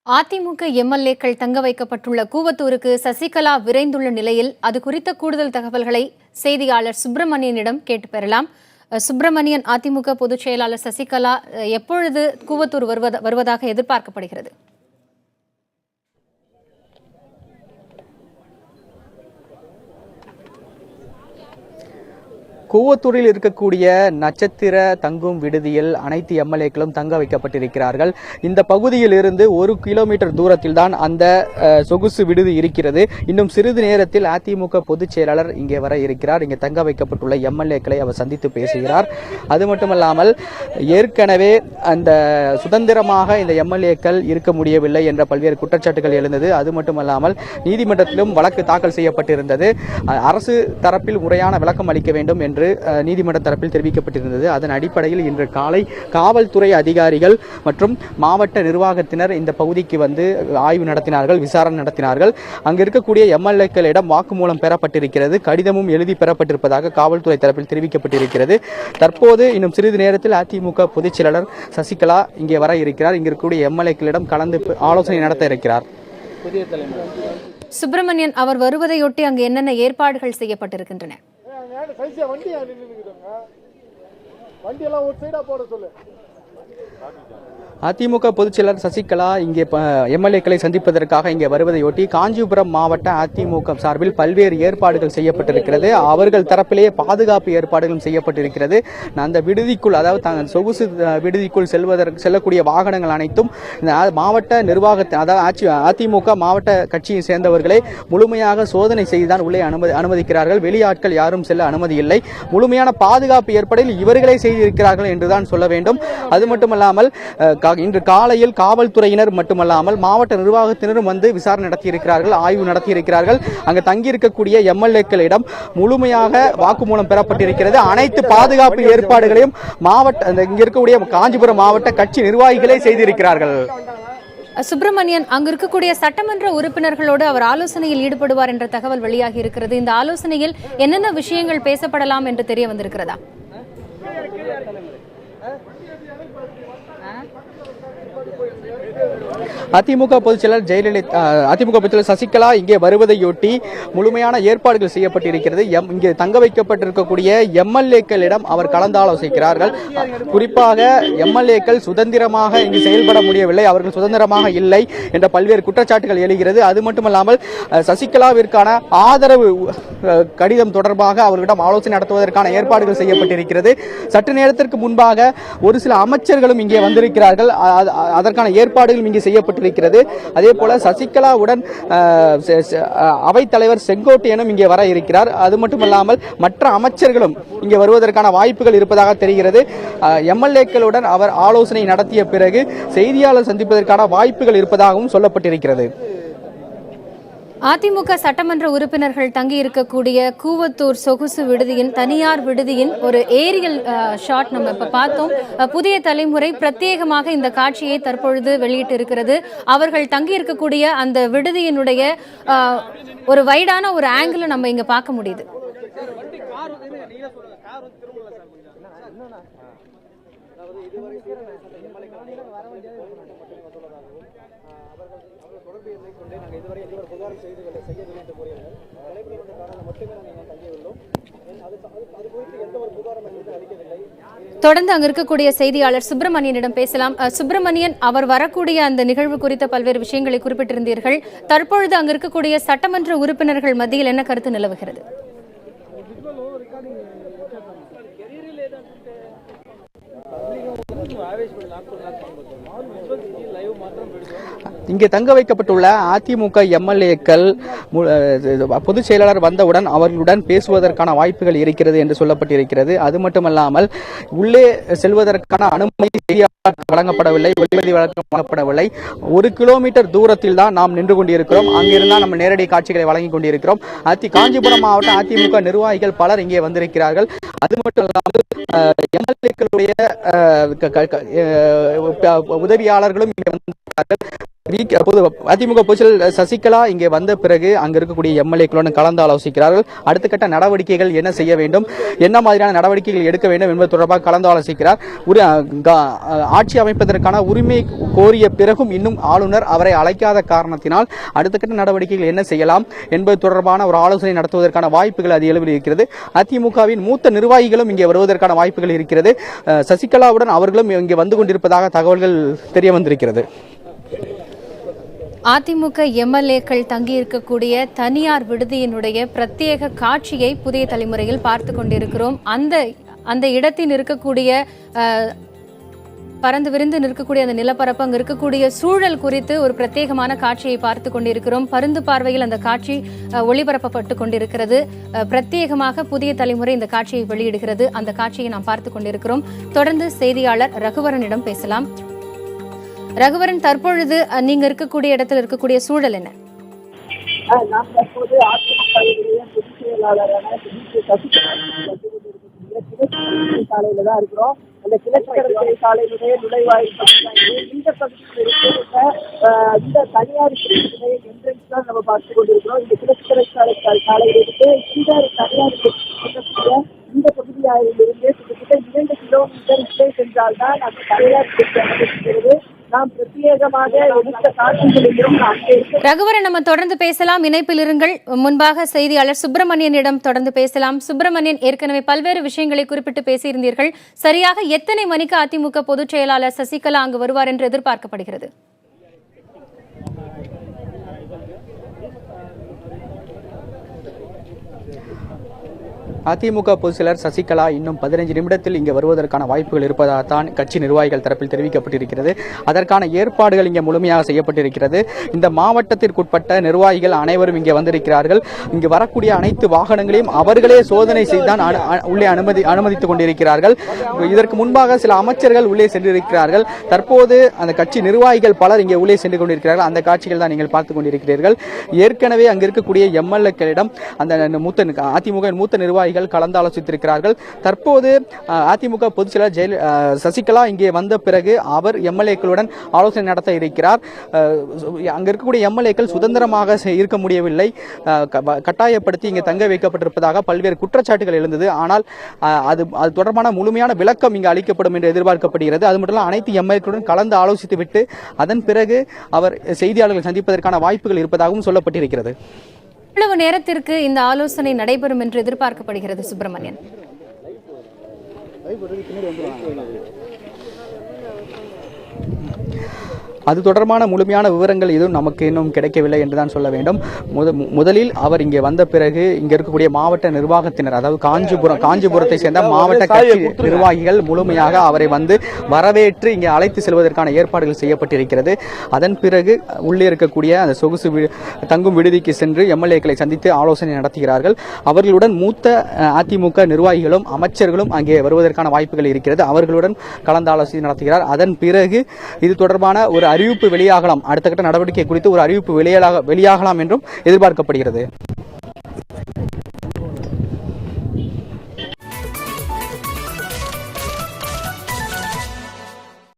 அதிமுக எம்எல்ஏக்கள் தங்க வைக்கப்பட்டுள்ள கூவத்தூருக்கு சசிகலா விரைந்துள்ள நிலையில் அது குறித்த கூடுதல் தகவல்களை செய்தியாளர் சுப்பிரமணியனிடம் கேட்டு பெறலாம். சுப்பிரமணியன், அதிமுக பொதுச் செயலாளர் சசிகலா எப்பொழுது கூவத்தூர் வருவதாக எதிர்பார்க்கப்படுகிறது? கூவத்தூரில் இருக்கக்கூடிய நட்சத்திர தங்கும் விடுதியில் அனைத்து எம்எல்ஏக்களும் தங்க வைக்கப்பட்டிருக்கிறார்கள். இந்த பகுதியில் இருந்து 1 கிலோமீட்டர் தூரத்தில் தான் அந்த சொகுசு விடுதி இருக்கிறது. இன்னும் சிறிது நேரத்தில் அதிமுக பொதுச் செயலாளர் இங்கே வர இருக்கிறார். இங்கே தங்க வைக்கப்பட்டுள்ள எம்எல்ஏக்களை அவர் சந்தித்து பேசுகிறார். அது மட்டுமல்லாமல் ஏற்கனவே அந்த சுதந்திரமாக இந்த எம்எல்ஏக்கள் இருக்க முடியவில்லை என்ற பல்வேறு குற்றச்சாட்டுகள் எழுந்தது. அது மட்டுமல்லாமல் நீதிமன்றத்திலும் வழக்கு தாக்கல் செய்யப்பட்டிருந்தது. அரசு தரப்பில் முறையான விளக்கம் அளிக்க வேண்டும் என்று நீதிமன்ற தரப்பில் தெரிவிக்கப்பட்டிருந்தது. அதன் அடிப்படையில் இன்று காலை காவல்துறை அதிகாரிகள் மற்றும் மாவட்ட நிர்வாகத்தினர் இந்த பகுதிக்கு வந்து ஆய்வு நடத்தினார்கள், விசாரணை நடத்தினார்கள். அங்கு இருக்கக்கூடிய எம்எல்ஏக்களிடம் வாக்குமூலம் பெறப்பட்டிருக்கிறது. கடிதமும் எழுதி பெறப்பட்டிருப்பதாக காவல்துறை தரப்பில் தெரிவிக்கப்பட்டிருக்கிறது. தற்போது இன்னும் சிறிது நேரத்தில் அதிமுக பொதுச் செயலாளர் சசிகலா இங்கே வர இருக்கிறார். இங்கு இருக்கக்கூடிய எம்எல்ஏக்களிடம் கலந்து ஆலோசனை நடத்த இருக்கிறார். சுப்பிரமணியன், அவர் வருவதையொட்டி அங்கு என்னென்ன ஏற்பாடுகள் செய்யப்பட்டிருக்கின்றன? அதிமுக பொதுச் செயலாளர் சசிகலா இங்கே எம்எல்ஏக்களை சந்திப்பதற்காக இங்கே வருவதையொட்டி காஞ்சிபுரம் மாவட்ட அதிமுக சார்பில் பல்வேறு ஏற்பாடுகள் செய்யப்பட்டிருக்கிறது. அவர்கள் தரப்பிலேயே பாதுகாப்பு ஏற்பாடுகளும் செய்யப்பட்டிருக்கிறது. அந்த விடுதிக்குள், அதாவது சொகுசு விடுதிக்குள் செல்லக்கூடிய வாகனங்கள் அனைத்தும் மாவட்ட நிர்வாகத்தை, அதாவது அதிமுக மாவட்ட கட்சியை சேர்ந்தவர்களை முழுமையாக சோதனை செய்துதான் உள்ளே அனுமதிக்கிறார்கள். வெளியாட்கள் யாரும் செல்ல அனுமதி இல்லை. முழுமையான பாதுகாப்பு ஏற்பாடுகள் இவர்களே செய்திருக்கிறார்கள் என்றுதான் சொல்ல வேண்டும். அது மட்டுமல்லாமல் இன்று காலையில் காவல்துறையினர் மட்டுமல்லாமல் மாவட்ட நிர்வாகத்தினரும் வந்து விசாரணை நடத்தியிருக்கிறார்கள், ஆய்வு நடத்தியிருக்கிறார்கள். அங்கு தங்கியிருக்கக்கூடிய எம்எல்ஏக்களிடம் முழுமையாக வாக்குமூலம் பெறப்பட்டிருக்கிறது. அனைத்து பாதுகாப்பு ஏற்பாடுகளையும் இங்க இருக்கக்கூடிய காஞ்சிபுரம் மாவட்ட கட்சி நிர்வாகிகளே செய்திருக்கிறார்கள். சுப்பிரமணியன், அங்கு இருக்கக்கூடிய சட்டமன்ற உறுப்பினர்களோடு அவர் ஆலோசனையில் ஈடுபடுவார் என்ற தகவல் வெளியாகி இருக்கிறது. இந்த ஆலோசனையில் என்னென்ன விஷயங்கள் பேசப்படலாம் என்று தெரிய வந்திருக்கிறதா? அதிமுக பொதுச் செயலர் அதிமுக பொதுச் செயலர் சசிகலா இங்கே வருவதையொட்டி முழுமையான ஏற்பாடுகள் செய்யப்பட்டிருக்கிறது. இங்கே தங்க வைக்கப்பட்டிருக்கக்கூடிய எம்எல்ஏக்களிடம் அவர் கலந்தாலோசிக்கிறார்கள். குறிப்பாக எம்எல்ஏக்கள் சுதந்திரமாக இங்கு செயல்பட முடியவில்லை, அவர்கள் சுதந்திரமாக இல்லை என்ற பல்வேறு குற்றச்சாட்டுகள் எழுகிறது. அது மட்டுமல்லாமல் சசிகலாவிற்கான ஆதரவு கடிதம் தொடர்பாக அவர்களிடம் ஆலோசனை நடத்துவதற்கான ஏற்பாடுகள் செய்யப்பட்டிருக்கிறது. சற்று நேரத்திற்கு முன்பாக ஒரு சில அமைச்சர்களும் இங்கே வந்திருக்கிறார்கள். அதற்கான ஏற்பாடுகளும் இங்கே செய்யப்பட்டிருக்கிறது. அதே போல சசிகலாவுடன் அவைத்தலைவர் செங்கோட்டையனும் இங்கே வர இருக்கிறார். அது மட்டுமல்லாமல் மற்ற அமைச்சர்களும் இங்கே வருவதற்கான வாய்ப்புகள் இருப்பதாக தெரிகிறது. எம்எல்ஏக்களுடன் அவர் ஆலோசனை நடத்திய பிறகு செய்தியாளர் சந்திப்பதற்கான வாய்ப்புகள் இருப்பதாகவும் சொல்லப்பட்டிருக்கிறது. அதிமுக சட்டமன்ற உறுப்பினர்கள் தங்கி இருக்கக்கூடிய கூவத்தூர் சொகுசு விடுதியின், தனியார் விடுதியின் ஒரு ஏரியல் ஷாட் நம்ம இப்ப பார்த்தோம். புதிய தலைமுறை பிரத்யேகமாக இந்த காட்சியை தற்பொழுது வெளியிட்டு இருக்கிறது. அவர்கள் தங்கி இருக்கக்கூடிய அந்த விடுதியினுடைய ஒரு வைடான ஒரு ஆங்கிள் நம்ம இங்க பார்க்க முடியுது. தொடர்ந்து அங்க இருக்கக்கூடிய செய்தியாளர் சுப்பிரமணியனிடம் பேசலாம். சுப்பிரமணியன், அவர் வரக்கூடிய அந்த நிகழ்வு குறித்த பல்வேறு விஷயங்களை குறிப்பிட்டிருந்தீர்கள். தற்பொழுது அங்க இருக்கக்கூடிய சட்டமன்ற உறுப்பினர்கள் மத்தியில் என்ன கருத்து நிலவுகிறது? இங்கே தங்க வைக்கப்பட்டுள்ள அதிமுக எம்எல்ஏக்கள் பொதுச் செயலாளர் வந்தவுடன் அவர்களுடன் பேசுவதற்கான வாய்ப்புகள் இருக்கிறது என்று சொல்லப்பட்டிருக்கிறது. அது மட்டுமல்லாமல் உள்ளே செல்வதற்கான அனுமதி வழங்கப்படவில்லை, வெளிவதி வழங்கப்படவில்லை. 1 கிலோமீட்டர் தூரத்தில் தான் நாம் நின்று கொண்டிருக்கிறோம். அங்கிருந்தால் நம்ம நேரடி காட்சிகளை வழங்கிக் கொண்டிருக்கிறோம். காஞ்சிபுரம் மாவட்ட அதிமுக நிர்வாகிகள் பலர் இங்கே வந்திருக்கிறார்கள். அது மட்டும் இல்லாமல் எம்எல்ஏக்களுடைய உதவியாளர்களும் இங்கே வந்திருக்கிறார்கள். அதிமுக பொதுச்செயலாளர் சசிகலா இங்கே வந்த பிறகு அங்க இருக்கக்கூடிய எம்எல்ஏக்களுடன் கலந்து ஆலோசிக்கிறார்கள். அடுத்த கட்ட நடவடிக்கைகள் என்ன செய்ய வேண்டும், என்ன மாதிரியான நடவடிக்கைகள் எடுக்க வேண்டும் என்பது தொடர்பாக கலந்து ஆலோசிக்கிறார். ஆட்சி அமைப்பதற்கான உரிமை கோரிய பிறகும் இன்னும் ஆளுநர் அவரை அழைக்காத காரணத்தினால் அடுத்த கட்ட நடவடிக்கைகள் என்ன செய்யலாம் என்பது தொடர்பான ஒரு ஆலோசனை நடத்துவதற்கான வாய்ப்புகள் அதிக அளவில் இருக்கிறது. அதிமுகவின் மூத்த நிர்வாகிகளும் இங்கே வருவதற்கான வாய்ப்புகள் இருக்கிறது. சசிகலாவுடன் அவர்களும் இங்கே வந்து கொண்டிருப்பதாக தகவல்கள் தெரிய வந்திருக்கிறது. அதிமுக எம்எல்ஏக்கள் தங்கியிருக்கக்கூடிய தனியார் விடுதியினுடைய பிரத்யேக காட்சியை புதிய தலைமுறையில் பார்த்து கொண்டிருக்கிறோம். அந்த இடத்தில் இருக்கக்கூடிய பறந்து விரிந்து நிற்கக்கூடிய அந்த நிலப்பரப்பு, அங்கு இருக்கக்கூடிய சூழல் குறித்து ஒரு பிரத்யேகமான காட்சியை பார்த்து கொண்டிருக்கிறோம். பருந்து பார்வையில் அந்த காட்சி ஒளிபரப்பப்பட்டு கொண்டிருக்கிறது. பிரத்யேகமாக புதிய தலைமுறை இந்த காட்சியை வெளியிடுகிறது. அந்த காட்சியை நாம் பார்த்து கொண்டிருக்கிறோம். தொடர்ந்து செய்தியாளர் ரகுவரனிடம் பேசலாம். ரகுவரன், தற்பொழுது நீங்க இருக்கக்கூடிய இடத்துல இருக்கக்கூடிய சூழல் என்ன? நாம் தற்போது அதிமுகவுடைய பொதுச் செயலாளரான சாலையில தான் இருக்கிறோம். அந்த கிழக்கு கடற்கரை சாலையினுடைய நுழைவாயில் இந்த பகுதியில் இருக்கிற இந்த தனியார் என்ட்ரன்ஸ் தான் நம்ம பார்த்து கொண்டிருக்கிறோம். இந்த கிழக்கு கடற்கரை சாலையிலிருந்து இந்த தனியார் இந்த பகுதியிலிருந்து கிட்டத்தட்ட 2 கிலோமீட்டர் உள்ளே சென்றால்தான் அந்த தனியார் அமைந்திருக்கிறது. நாம் பிரத்யேகமாக எடுத்த காட்சிகளிலும் ரகுவரன், நம்ம தொடர்ந்து பேசலாம். இணைப்பில் இருங்கள். முன்பாக செய்தியாளர் சுப்பிரமணியனிடம் தொடர்ந்து பேசலாம். சுப்பிரமணியன், ஏற்கனவே பல்வேறு விஷயங்களை குறிப்பிட்டு பேசியிருந்தீர்கள். சரியாக எத்தனை மணிக்கு அதிமுக பொதுச் செயலாளர் சசிகலா அங்கு வருவார் என்று எதிர்பார்க்கப்படுகிறது? அதிமுக பொதுச்செயலர் சசிகலா இன்னும் 15 நிமிடத்தில் இங்கே வருவதற்கான வாய்ப்புகள் இருப்பதாகத்தான் கட்சி நிர்வாகிகள் தரப்பில் தெரிவிக்கப்பட்டிருக்கிறது. அதற்கான ஏற்பாடுகள் இங்கே முழுமையாக செய்யப்பட்டிருக்கிறது. இந்த மாவட்டத்திற்குட்பட்ட நிர்வாகிகள் அனைவரும் இங்கே வந்திருக்கிறார்கள். இங்கு வரக்கூடிய அனைத்து வாகனங்களையும் அவர்களே சோதனை செய்துதான் உள்ளே அனுமதித்துக் கொண்டிருக்கிறார்கள். இதற்கு முன்பாக சில அமைச்சர்கள் உள்ளே சென்றிருக்கிறார்கள். தற்போது அந்த கட்சி நிர்வாகிகள் பலர் இங்கே உள்ளே சென்று கொண்டிருக்கிறார்கள். அந்த காட்சிகள் தான் நீங்கள் பார்த்துக் கொண்டிருக்கிறீர்கள். ஏற்கனவே அங்கு இருக்கக்கூடிய எம்எல்ஏக்களிடம் அந்த அதிமுக மூத்த நிர்வாகிகள் கலந்து ஆலோசித்திருக்கிறார்கள். தற்போது அதிமுக பொதுச் செயலாளர் சசிகலா இங்கே வந்த பிறகு அவர் எம்எல்ஏக்களுடன் ஆலோசனை நடத்த இருக்கிறார். அங்க இருக்கக்கூடிய எம்எல்ஏக்கள் சுதந்திரமாக இருக்க முடியவில்லை, கட்டாயப்படுத்தி இங்கே தங்க வைக்கப்பட்டிருப்பதாக பல்வேறு குற்றச்சாட்டுகள் எழுந்தது. ஆனால் அது தொடர்பான முழுமையான விளக்கம் இங்கு அளிக்கப்படும் என்று எதிர்பார்க்கப்படுகிறது. அது மட்டும் அனைத்து எம்எல்ஏக்களுடன் கலந்து ஆலோசித்துவிட்டு அதன் பிறகு அவர் செய்தியாளர்களை சந்திப்பதற்கான வாய்ப்புகள் இருப்பதாகவும் சொல்லப்பட்டிருக்கிறது. எவ்வளவு நேரத்திற்கு இந்த ஆலோசனை நடைபெறும் என்று எதிர்பார்க்கப்படுகிறது சுப்பிரமணியன்? அது தொடர்பான முழுமையான விவரங்கள் எதுவும் நமக்கு இன்னும் கிடைக்கவில்லை என்றுதான் சொல்ல வேண்டும். முதலில் அவர் இங்கே வந்த பிறகு இங்க இருக்கக்கூடிய மாவட்ட நிர்வாகத்தினர், அதாவது காஞ்சிபுரத்தை சேர்ந்த மாவட்ட கட்சி நிர்வாகிகள் முழுமையாக அவரை வந்து வரவேற்று இங்கே அழைத்து செல்வதற்கான ஏற்பாடுகள் செய்யப்பட்டிருக்கிறது. அதன் பிறகு உள்ளே இருக்கக்கூடிய அந்த சொகுசு தங்கும் விடுதிக்கு சென்று எம்எல்ஏக்களை சந்தித்து ஆலோசனை நடத்துகிறார்கள். அவர்களுடன் மூத்த அதிமுக நிர்வாகிகளும் அமைச்சர்களும் அங்கே வருவதற்கான வாய்ப்புகள் இருக்கிறது. அவர்களுடன் கலந்து ஆலோசனை நடத்துகிறார். அதன் பிறகு இது தொடர்பான ஒரு அறிவிப்பு வெளியாகலாம். அடுத்த கட்ட நடவடிக்கை குறித்து ஒரு அறிவிப்பு வெளியாகலாம் என்றும் எதிர்பார்க்கப்படுகிறது.